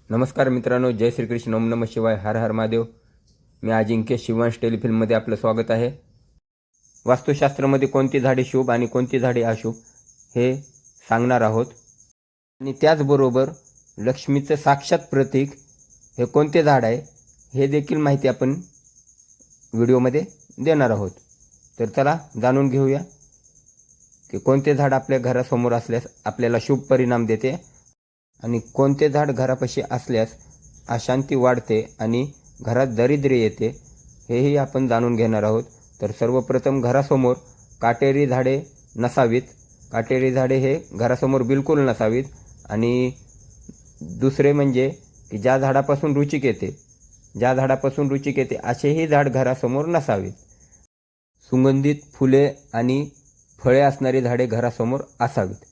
नमस्कार मित्रांनो, जय श्रीकृष्ण, ओम नमः शिवाय, हर हर महादेव. मी अजिंक्य, शिवांश टेलिफिल्ममध्ये आपलं स्वागत आहे. वास्तुशास्त्रामध्ये कोणती झाडे शुभ आणि कोणती झाडे अशुभ हे सांगणार आहोत. आणि त्याचबरोबर लक्ष्मीचं साक्षात प्रतीक हे कोणते झाड आहे हे देखील माहिती आपण व्हिडिओमध्ये देणार आहोत. तर चला जाणून घेऊया की कोणते झाड आपल्या घरासमोर असल्यास आपल्याला शुभ परिणाम देते आणि कोणते झाड घरापाशी असल्यास अशांती वाढते आणि घरात दारिद्र्य येते हेही आपण जाणून घेणार आहोत. तर सर्वप्रथम घरासमोर काटेरी झाडे नसावीत. काटेरी झाडे हे घरासमोर बिलकुल नसावीत. आणि दुसरे म्हणजे की ज्या झाडापासून रुचिक येते असेही झाड घरासमोर नसावीत. सुगंधित फुले आणि फळे असणारी झाडे घरासमोर असावीत.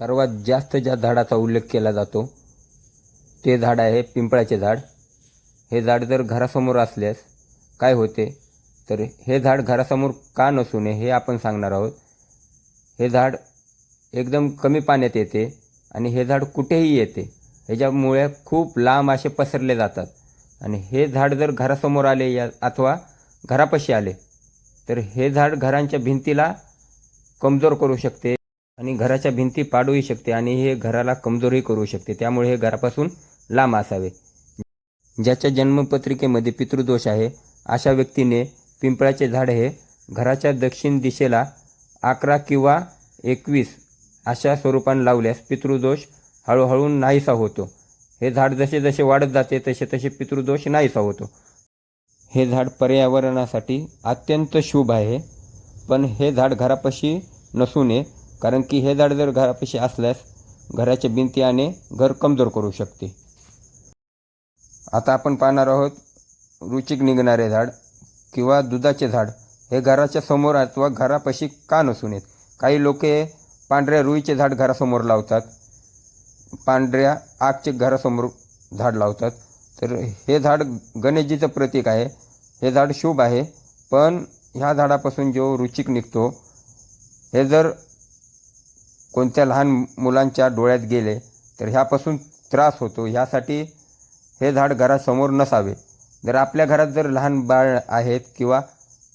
सर्वात जास्त ज्या झाडाचा उल्लेख केला जातो ते झाड आहे पिंपळाचे झाड. हे झाड जर घरासमोर असल्यास काय होते, तर हे झाड घरासमोर का नसू नये हे आपण सांगणार आहोत. हे झाड एकदम कमी पाण्यात येते आणि हे झाड कुठेही येते. ह्याच्यामुळे खूप लांब असे पसरले जातात. आणि हे झाड जर घरासमोर आले अथवा घरापाशी आले तर हे झाड घरांच्या भिंतीला कमजोर करू शकते आणि घराच्या भिंती पाडूही शकते आणि हे घराला कमजोरही करू शकते. त्यामुळे हे घरापासून लांब असावे. ज्याच्या जन्मपत्रिकेमध्ये पितृदोष आहे अशा व्यक्तीने पिंपळाचे झाड हे घराच्या दक्षिण दिशेला 11 किंवा 21 अशा स्वरूपाने लावल्यास पितृदोष हळूहळू नाहीसा होतो. हे झाड जसे जसे वाढत जाते तसे तसे पितृदोष नाहीसा होतो. हे झाड पर्यावरणासाठी अत्यंत शुभ आहे. पण हे झाड घरापाशी नसू नये, कारण की हे झाड जर घरापाशी असल्यास घराच्या भिंती आणि घर कमजोर करू शकते. आता आपण पाहणार आहोत रुचिक निघणारे झाड किंवा दुधाचे झाड हे घराच्या समोर अथवा घरापाशी का नसू नयेत. काही लोक पांढऱ्या रुईचे झाड घरासमोर लावतात, पांढऱ्या आकचे घरासमोर झाड लावतात. तर हे झाड गणेशजीचं प्रतीक आहे. हे झाड शुभ आहे. पण ह्या झाडापासून जो रुचिक निघतो हे जर कोणत्या लहान मुलांच्या डोळ्यात गेले तर ह्यापासून त्रास होतो. ह्यासाठी हे झाड घरासमोर नसावे. जर आपल्या घरात जर लहान बाळ आहेत किंवा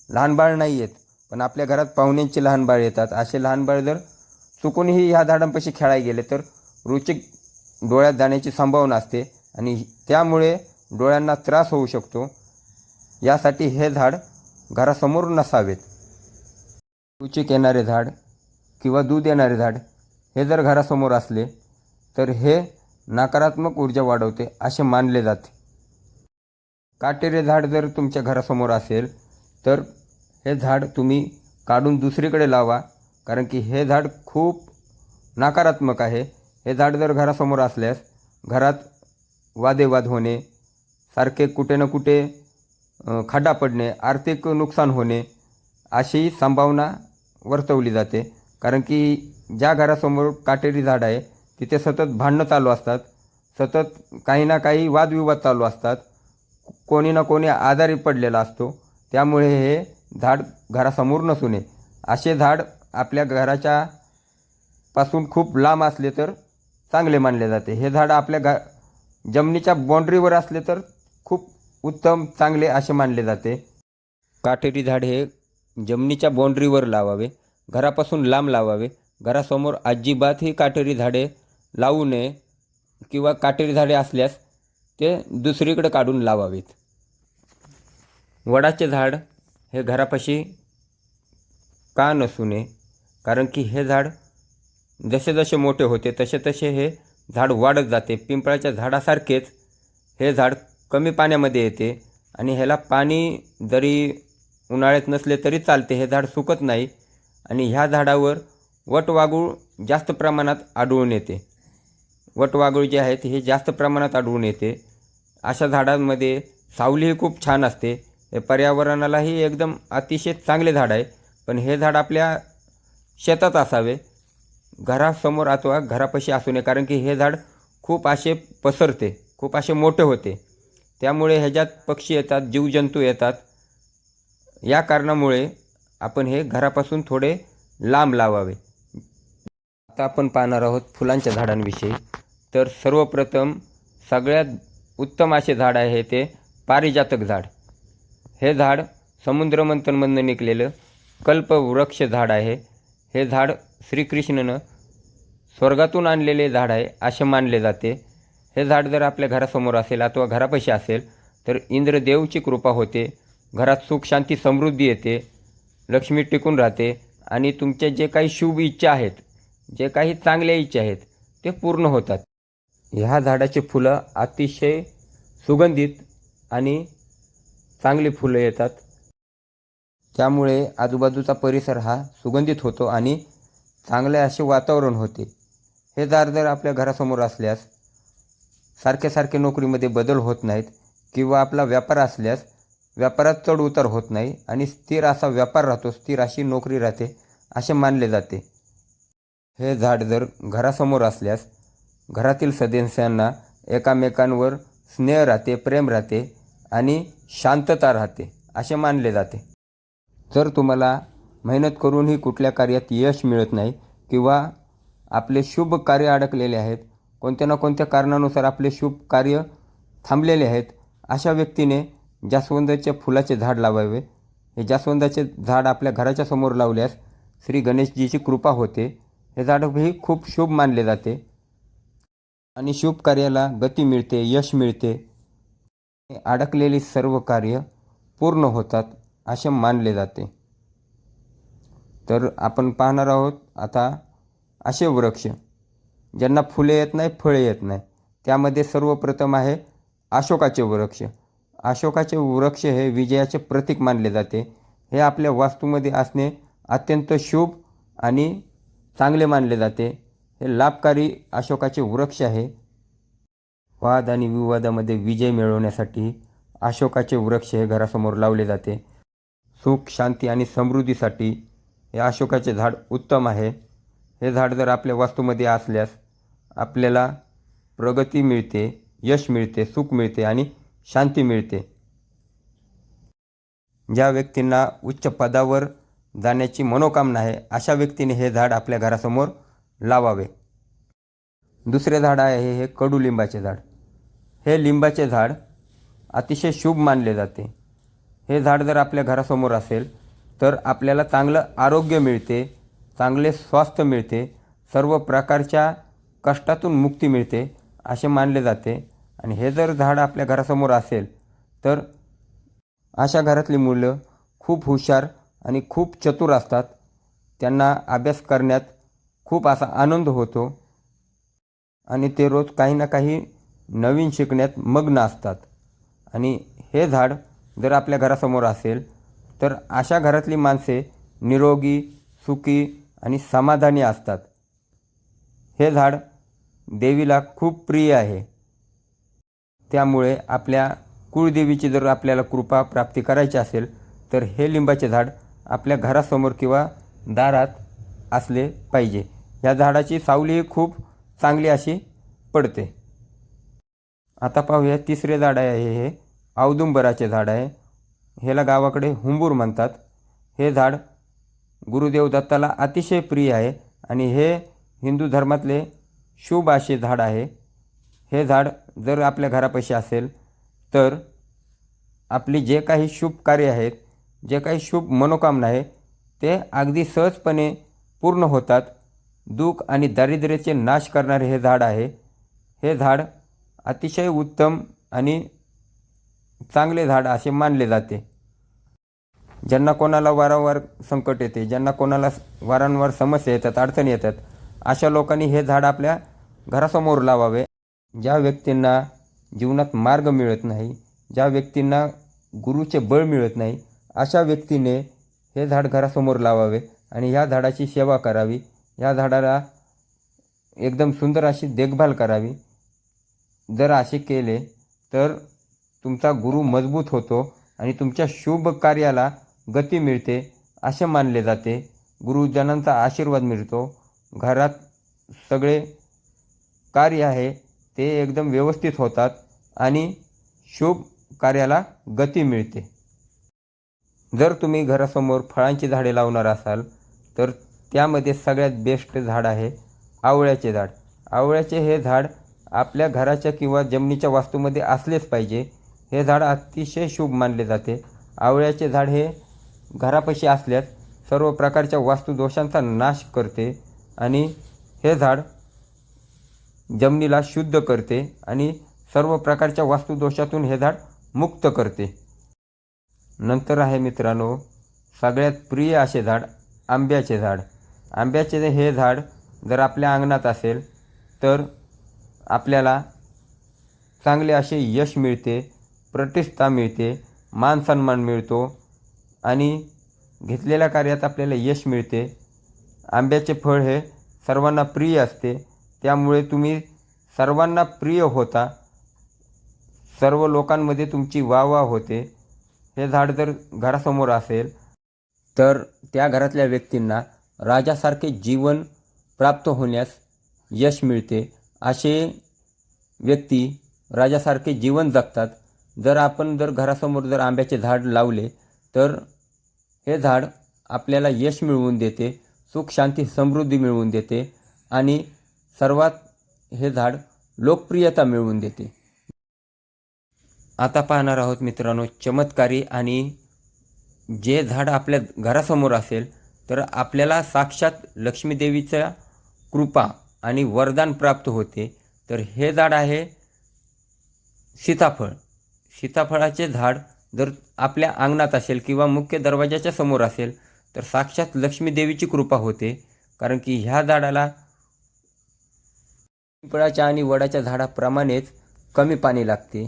लहान बाळ नाही आहेत पण आपल्या घरात पाहुण्यांचे लहान बाळ येतात, असे लहान बाळ जर चुकूनही ह्या झाडांपाशी खेळायला गेले तर रुचिक डोळ्यात जाण्याची संभावना असते आणि त्यामुळे डोळ्यांना त्रास होऊ शकतो. यासाठी हे झाड घरासमोर नसावेत. रुचिक येणारे झाड किंवा दूध येणारे झाड हे जर घरासमोर असले तर हे नकारात्मक ऊर्जा वाढवते असे मानले जाते. काटेरी झाड जर तुमच्या घरासमोर असेल तर हे झाड तुम्ही काढून दुसरीकडे लावा, कारण की हे झाड खूप नकारात्मक आहे. हे झाड जर घरासमोर असल्यास घरात वादेवाद होणे, सारखे कुठे ना कुठे खड्डा पडणे, आर्थिक नुकसान होणे अशी संभावना वर्तवली जाते. कारण की ज्या घरासमोर काटेरी झाड आहे तिथे सतत भांडणं चालू असतात, सतत काही ना काही वादविवाद चालू असतात, कोणी ना कोणी आजारी पडलेला असतो. त्यामुळे हे झाड घरासमोर नसू नये. असे झाड आपल्या घराच्या पासून खूप लांब असले तर चांगले मानले जाते. हे झाड आपल्या जमिनीच्या बाँड्रीवर असले तर खूप उत्तम चांगले असे मानले जाते. काटेरी झाड हे जमिनीच्या बाँड्रीवर लावावे, घरापासून लांब लावावे. घरासमोर अजिबातही काटेरी झाडे लावू नये किंवा काटेरी झाडे असल्यास ते दुसरीकडे काढून लावावेत. वडाचे झाड हे घरापाशी का नसू नये, कारण की हे झाड जसे जसे मोठे होते तसे तसे हे झाड वाढत जाते. पिंपळाच्या झाडासारखेच हे झाड कमी पाण्यामध्ये येते आणि ह्याला पाणी जरी उन्हाळ्यात नसले तरी चालते. हे झाड सुकत नाही आणि ह्या झाडावर वटवाघूळ जास्त प्रमाणात आढळून येते. वटवाघूळ जे आहेत हे जास्त प्रमाणात आढळून येते. अशा झाडांमध्ये सावलीही खूप छान असते. हे पर्यावरणालाही एकदम अतिशय चांगले झाड आहे. पण हे झाड आपल्या शेतात असावे, घरासमोर अथवा घरापाशी असू नये, कारण की हे झाड खूप असे पसरते, खूप असे मोठे होते. त्यामुळे ह्याच्यात पक्षी येतात, जीवजंतू येतात. या कारणामुळे आपण हे घरापासून थोडे लांब लावावे. आता आपण पाहणार आहोत फुलांच्या झाडांविषयी. तर सर्वप्रथम सगळ्यात उत्तम असे झाड आहे ते पारिजातक झाड. हे झाड समुद्रमंथनमधून निघालेलं कल्पवृक्ष झाड आहे. हे झाड श्रीकृष्णानं स्वर्गातून आणलेले झाड आहे असे मानले जाते. हे झाड जर आपल्या घरासमोर असेल अथवा घरापाशी असेल तर इंद्रदेवची कृपा होते, घरात सुख शांती समृद्धी येते, लक्ष्मी टिकून राहते आणि तुमचे जे काही शुभ इच्छा आहेत, जे काही चांगल्या इच्छा आहेत ते पूर्ण होतात. ह्या झाडाची फुलं अतिशय सुगंधित आणि चांगली फुलं येतात. त्यामुळे आजूबाजूचा परिसर हा सुगंधित होतो आणि चांगले असे वातावरण होते. हे झाड जर आपल्या घरासमोर असल्यास सारखे नोकरीमध्ये बदल होत नाहीत किंवा आपला व्यापार असल्यास व्यापारात चढ उतार होत नाही आणि स्थिर असा व्यापार राहतो, स्थिर अशी नोकरी राहते असे मानले जाते. हे झाड जर घरासमोर असल्यास घरातील सदस्यांना एकामेकांवर स्नेह राहते, प्रेम राहते आणि शांतता राहते असे मानले जाते. जर तुम्हाला मेहनत करूनही कुठल्या कार्यात यश मिळत नाही किंवा आपले शुभ कार्य अडकलेले आहेत, कोणत्या ना कोणत्या कारणानुसार आपले शुभ कार्य थांबलेले आहेत, अशा व्यक्तीने जास्वंदाच्या फुलाचे झाड लावावे. हे जास्वंदाचे झाड आपल्या घराच्या समोर लावल्यास श्री गणेशजीची कृपा होते. हे झाडही खूप शुभ मानले जाते आणि शुभ कार्याला गती मिळते, यश मिळते, अडकलेली सर्व कार्य पूर्ण होतात असे मानले जाते. तर आपण पाहणार आहोत आता असे वृक्ष ज्यांना फुले येत नाही, फळे येत नाही. त्यामध्ये सर्वप्रथम आहे अशोकाचे वृक्ष. अशोकाचे वृक्ष हे विजयाचे प्रतीक मानले जाते. हे आपल्या वास्तूमध्ये असणे अत्यंत शुभ आणि चांगले मानले जाते. हे लाभकारी अशोकाचे वृक्ष आहे. वाद आणि विवादामध्ये विजय मिळवण्यासाठी अशोकाचे वृक्ष हे घरासमोर लावले जाते. सुख शांती आणि समृद्धीसाठी हे अशोकाचे झाड उत्तम आहे. हे झाड जर आपल्या वास्तूमध्ये असल्यास आपल्याला प्रगती मिळते, यश मिळते, सुख मिळते आणि शांती मिळते. ज्या व्यक्तींना उच्च पदावर जाण्याची मनोकामना आहे अशा व्यक्तीने हे झाड आपल्या घरासमोर लावावे. दुसरे झाड आहे हे कडुलिंबाचे झाड. हे लिंबाचे झाड अतिशय शुभ मानले जाते. हे झाड जर आपल्या घरासमोर असेल तर आपल्याला चांगलं आरोग्य मिळते, चांगले स्वास्थ्य मिळते, सर्व प्रकारच्या कष्टातून मुक्ती मिळते असे मानले जाते. आणि हे जर झाड आपल्या घरासमोर असेल तर अशा घरातली मुलं खूप हुशार आणि खूप चतुर असतात. त्यांना अभ्यास करण्यात खूप असा आनंद होतो आणि ते रोज काही ना काही नवीन शिकण्यात मग्न असतात. आणि हे झाड जर आपल्या घरासमोर असेल तर अशा घरातली माणसे निरोगी, सुखी आणि समाधानी असतात. हे झाड देवीला खूप प्रिय आहे. त्यामुळे आपल्या कुळदेवीची जर आपल्याला कृपा प्राप्ती करायची असेल तर हे लिंबाचे झाड आपल्या घरासमोर किंवा दारात असले पाहिजे. या झाडाची सावलीही खूप चांगली अशी पडते. आता पाहूया तिसरे झाड आहे हे औदुंबराचे झाड आहे. ह्याला गावाकडे हुंबूर म्हणतात. हे झाड गुरुदेव दत्ताला अतिशय प्रिय आहे आणि हे हिंदू धर्मातले शुभ असे झाड आहे. हे झाड जर आपल्या घरापाशी असेल तर आपली जे काही शुभ कार्य आहेत, जे काही शुभ मनोकामना आहे ते अगदी सहजपणे पूर्ण होतात. दुःख आणि दारिद्र्याचे नाश करणारे हे झाड आहे. हे झाड अतिशय उत्तम आणि चांगले झाड असे मानले जाते. ज्यांना कोणाला वारंवार संकट येते, ज्यांना कोणाला वारंवार समस्या येतात, अडचणी येतात, अशा लोकांनी हे झाड आपल्या घरासमोर लावावे. ज्या व्यक्तींना जीवनात मार्ग मिळत नाही, ज्या व्यक्तींना गुरुचे बळ मिळत नाही, अशा व्यक्तीने हे झाड घरासमोर लावावे आणि ह्या झाडाची सेवा करावी. या झाडाला एकदम सुंदर अशी देखभाल करावी. जर असे केले तर तुमचा गुरु मजबूत होतो आणि तुमच्या शुभ कार्याला गती मिळते असे मानले जाते. गुरुजनांचा आशीर्वाद मिळतो. घरात सगळे कार्य आहे ते एकदम व्यवस्थित होतात आणि शुभ कार्याला गती मिळते. जर तुम्ही घरासमोर फळांची झाडे लावणार असाल तर त्यामध्ये सगळ्यात बेस्ट झाड आहे आवळ्याचे झाड. आवळ्याचे हे झाड आपल्या घराच्या किंवा जमिनीच्या वास्तूमध्ये असलेच पाहिजे. हे झाड अतिशय शुभ मानले जाते. आवळ्याचे झाड हे घरापाशी असल्यास सर्व प्रकारच्या वास्तुदोषांचा नाश करते आणि हे झाड जमिनीला शुद्ध करते आणि सर्व प्रकारच्या वास्तुदोषातून हे झाड मुक्त करते. नंतर आहे मित्रांनो सगळ्यात प्रिय असे झाड आंब्याचे झाड. आंब्याचे हे झाड जर आपल्या अंगणात असेल तर आपल्याला चांगले असे यश मिळते, प्रतिष्ठा मिळते, मान सन्मान मिळतो आणि घेतलेल्या कार्यात आपल्याला यश मिळते. आंब्याचे फळ हे सर्वांना प्रिय असते, त्यामुळे तुम्ही सर्वांना प्रिय होता. सर्व लोकांमध्ये तुमची वाह होते. हे झाड जर घरासमोर असेल तर त्या घरातल्या व्यक्तींना राजासारखे जीवन प्राप्त होण्यास यश मिळते. असे व्यक्ती राजासारखे जीवन जगतात. जर आपण घरासमोर जर आंब्याचे झाड लावले तर हे झाड आपल्याला यश मिळवून देते, सुख शांती समृद्धी मिळवून देते आणि सर्वात हे झाड लोकप्रियता मिळवून देते. आता पाहणार आहोत मित्रांनो चमत्कारी आणि जे झाड आपल्या घरासमोर असेल तर आपल्याला साक्षात लक्ष्मीदेवीचा कृपा आणि वरदान प्राप्त होते. तर हे झाड आहे सीताफळ. सीताफळाचे झाड जर आपल्या अंगणात असेल किंवा मुख्य दरवाजाच्या समोर असेल तर साक्षात लक्ष्मीदेवीची कृपा होते. कारण की ह्या झाडाला पिंपळाच्या आणि वडाच्या झाडाप्रमाणेच कमी पाणी लागते.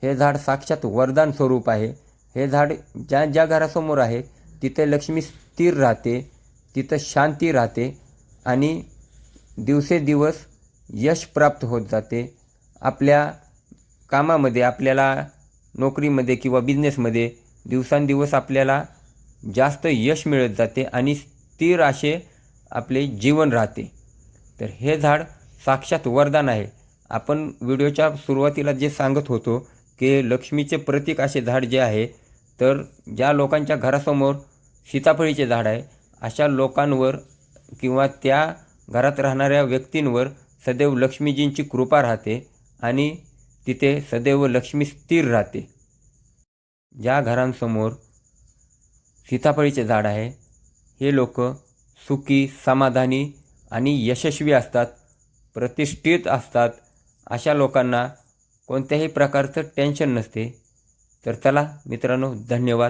हे झाड साक्षात वरदान स्वरूप आहे. हे झाड ज्या ज्या घरासमोर आहे तिथे लक्ष्मी स्थिर राहते, तिथं शांती राहते आणि दिवसेदिवस यश प्राप्त होत जाते. आपल्या कामामध्ये, आपल्याला नोकरीमध्ये किंवा बिझनेसमध्ये दिवसांदिवस आपल्याला जास्त यश मिळत जाते आणि स्थिर असे आपले जीवन राहते. तर हे झाड साक्षात वरदान आहे. आपण व्हिडिओच्या सुरुवातीला जे सांगत होतो की लक्ष्मीचे प्रतीक असे झाड जे आहे, तर ज्या लोकांच्या घरासमोर सीताफळीचे झाड आहे अशा लोकांवर किंवा त्या घरात राहणाऱ्या व्यक्तींवर सदैव लक्ष्मीजींची कृपा राहते आणि तिथे सदैव लक्ष्मी स्थिर राहते. ज्या घरांसमोर सीताफळीचे झाड आहे हे लोक सुखी, समाधानी आणि यशस्वी असतात, प्रतिष्ठित असतात. अशा लोकांना कोणत्याही प्रकारचं टेन्शन नसते. तर चला मित्रांनो, धन्यवाद.